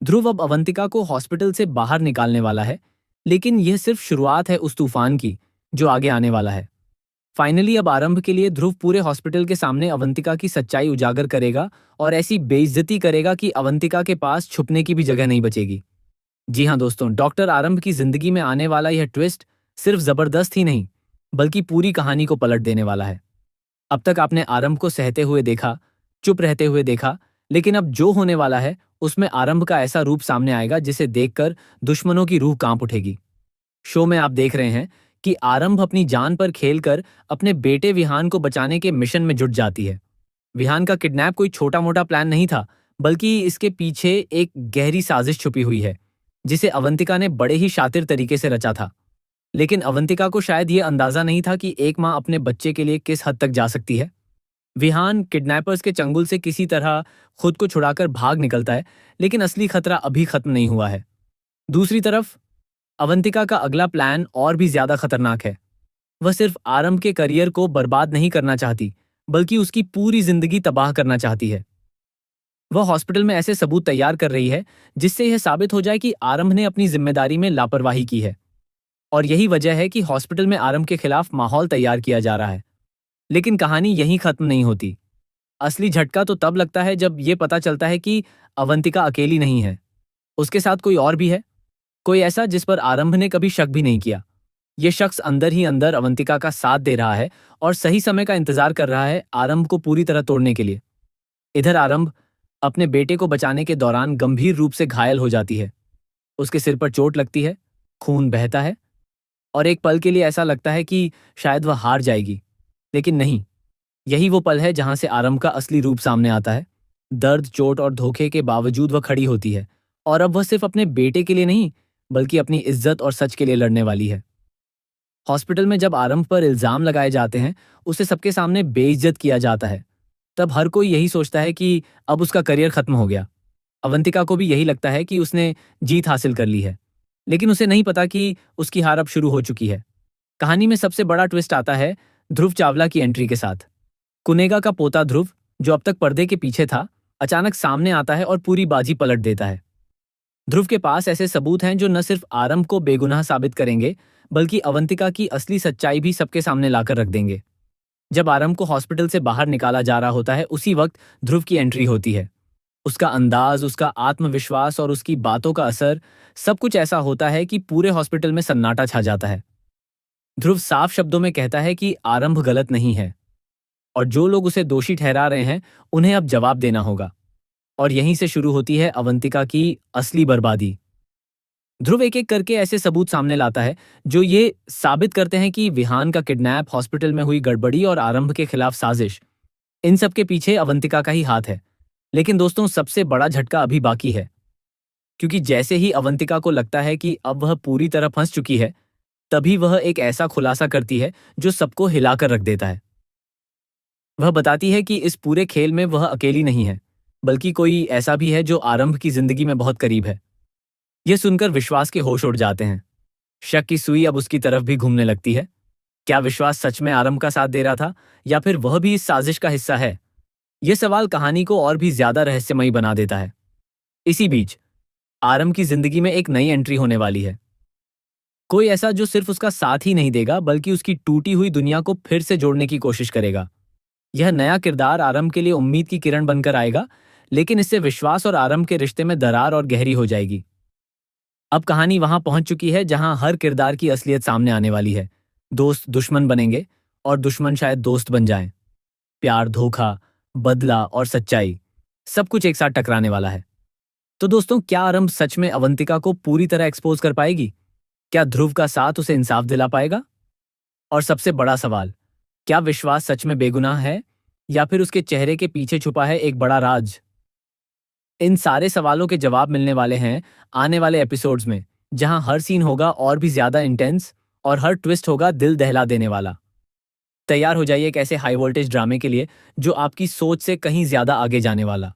ध्रुव अब अवंतिका को हॉस्पिटल से बाहर निकालने वाला है, लेकिन यह सिर्फ शुरुआत है उस तूफान की जो आगे आने वाला है। फाइनली अब आरंभ के लिए ध्रुव पूरे हॉस्पिटल के सामने अवंतिका की सच्चाई उजागर करेगा और ऐसी बेइज्जती करेगा कि अवंतिका के पास छुपने की भी जगह नहीं बचेगी। जी हाँ दोस्तों, डॉक्टर आरंभ की जिंदगी में आने वाला यह ट्विस्ट सिर्फ जबरदस्त ही नहीं, बल्कि पूरी कहानी को पलट देने वाला है। अब तक आपने आरंभ को सहते हुए देखा, चुप रहते हुए देखा, लेकिन अब जो होने वाला है उसमें आरंभ का ऐसा रूप सामने आएगा जिसे देखकर दुश्मनों की रूह कांप उठेगी। शो में आप देख रहे हैं कि आरंभ अपनी जान पर खेलकर अपने बेटे विहान को बचाने के मिशन में जुट जाती है। विहान का किडनैप कोई छोटा मोटा प्लान नहीं था, बल्कि इसके पीछे एक गहरी साजिश छुपी हुई है, जिसे अवंतिका ने बड़े ही शातिर तरीके से रचा था। लेकिन अवंतिका को शायद ये अंदाजा नहीं था कि एक माँ अपने बच्चे के लिए किस हद तक जा सकती है। विहान किडनैपर्स के चंगुल से किसी तरह खुद को छुड़ाकर भाग निकलता है, लेकिन असली खतरा अभी खत्म नहीं हुआ है। दूसरी तरफ अवंतिका का अगला प्लान और भी ज्यादा खतरनाक है। वह सिर्फ आरंभ के करियर को बर्बाद नहीं करना चाहती, बल्कि उसकी पूरी जिंदगी तबाह करना चाहती है। वह हॉस्पिटल में ऐसे सबूत तैयार कर रही है जिससे यह साबित हो जाए कि आरंभ ने अपनी जिम्मेदारी में लापरवाही की है। और यही वजह है कि हॉस्पिटल में आरंभ के खिलाफ माहौल तैयार किया जा रहा है। लेकिन कहानी यहीं खत्म नहीं होती। असली झटका तो तब लगता है जब यह पता चलता है कि अवंतिका अकेली नहीं है, उसके साथ कोई और भी है। कोई ऐसा जिस पर आरंभ ने कभी शक भी नहीं किया। यह शख्स अंदर ही अंदर अवंतिका का साथ दे रहा है और सही समय का इंतजार कर रहा है आरंभ को पूरी तरह तोड़ने के लिए। इधर आरंभ अपने बेटे को बचाने के दौरान गंभीर रूप से घायल हो जाती है। उसके सिर पर चोट लगती है, खून बहता है और एक पल के लिए ऐसा लगता है कि शायद वह हार जाएगी। लेकिन नहीं, यही वो पल है जहां से आरंभ का असली रूप सामने आता है। दर्द, चोट और धोखे के बावजूद वह खड़ी होती है और अब वह सिर्फ अपने बेटे के लिए नहीं, बल्कि अपनी इज्जत और सच के लिए लड़ने वाली है। हॉस्पिटल में जब आरंभ पर इल्जाम लगाए जाते हैं, उसे सबके सामने बेइज्जत किया जाता है, तब हर कोई यही सोचता है कि अब उसका करियर खत्म हो गया। अवंतिका को भी यही लगता है कि उसने जीत हासिल कर ली है, लेकिन उसे नहीं पता कि उसकी हार अब शुरू हो चुकी है। कहानी में सबसे बड़ा ट्विस्ट आता है ध्रुव चावला की एंट्री के साथ। कुनेगा का पोता ध्रुव, जो अब तक पर्दे के पीछे था, अचानक सामने आता है और पूरी बाजी पलट देता है। ध्रुव के पास ऐसे सबूत हैं जो न सिर्फ आरंभ को बेगुनाह साबित करेंगे, बल्कि अवंतिका की असली सच्चाई भी सबके सामने लाकर रख देंगे। जब आरंभ को हॉस्पिटल से बाहर निकाला जा रहा होता है, उसी वक्त ध्रुव की एंट्री होती है। उसका अंदाज, उसका आत्मविश्वास और उसकी बातों का असर, सब कुछ ऐसा होता है कि पूरे हॉस्पिटल में सन्नाटा छा जाता है। ध्रुव साफ शब्दों में कहता है कि आरंभ गलत नहीं है और जो लोग उसे दोषी ठहरा रहे हैं, उन्हें अब जवाब देना होगा। और यहीं से शुरू होती है अवंतिका की असली बर्बादी। ध्रुव एक एक करके ऐसे सबूत सामने लाता है जो ये साबित करते हैं कि विहान का किडनैप, हॉस्पिटल में हुई गड़बड़ी और आरंभ के खिलाफ साजिश, इन सब के पीछे अवंतिका का ही हाथ है। लेकिन दोस्तों, सबसे बड़ा झटका अभी बाकी है, क्योंकि जैसे ही अवंतिका को लगता है कि अब वह पूरी तरह फंस चुकी है, तभी वह एक ऐसा खुलासा करती है जो सबको हिलाकर रख देता है। वह बताती है कि इस पूरे खेल में वह अकेली नहीं है, बल्कि कोई ऐसा भी है जो आरंभ की जिंदगी में बहुत करीब है। यह सुनकर विश्वास के होश उड़ जाते हैं। शक की सुई अब उसकी तरफ भी घूमने लगती है। क्या विश्वास सच में आरंभ का साथ दे रहा था, या फिर वह भी इस साजिश का हिस्सा है? यह सवाल कहानी को और भी ज्यादा रहस्यमयी बना देता है। इसी बीच आरंभ की जिंदगी में एक नई एंट्री होने वाली है। कोई ऐसा जो सिर्फ उसका साथ ही नहीं देगा, बल्कि उसकी टूटी हुई दुनिया को फिर से जोड़ने की कोशिश करेगा। यह नया किरदार आरंभ के लिए उम्मीद की किरण बनकर आएगा, लेकिन इससे विश्वास और आरंभ के रिश्ते में दरार और गहरी हो जाएगी। अब कहानी वहां पहुंच चुकी है जहां हर किरदार की असलियत सामने आने वाली है। दोस्त दुश्मन बनेंगे और दुश्मन शायद दोस्त बन जाएं। प्यार, धोखा, बदला और सच्चाई, सब कुछ एक साथ टकराने वाला है। तो दोस्तों, क्या आरंभ सच में अवंतिका को पूरी तरह एक्सपोज कर पाएगी? क्या ध्रुव का साथ उसे इंसाफ दिला पाएगा? और सबसे बड़ा सवाल, क्या विश्वास सच में बेगुनाह है, या फिर उसके चेहरे के पीछे छुपा है एक बड़ा राज? इन सारे सवालों के जवाब मिलने वाले हैं आने वाले एपिसोड्स में, जहां हर सीन होगा और भी ज्यादा इंटेंस और हर ट्विस्ट होगा दिल दहला देने वाला। तैयार हो जाइए एक ऐसे हाई वोल्टेज ड्रामे के लिए जो आपकी सोच से कहीं ज्यादा आगे जाने वाला।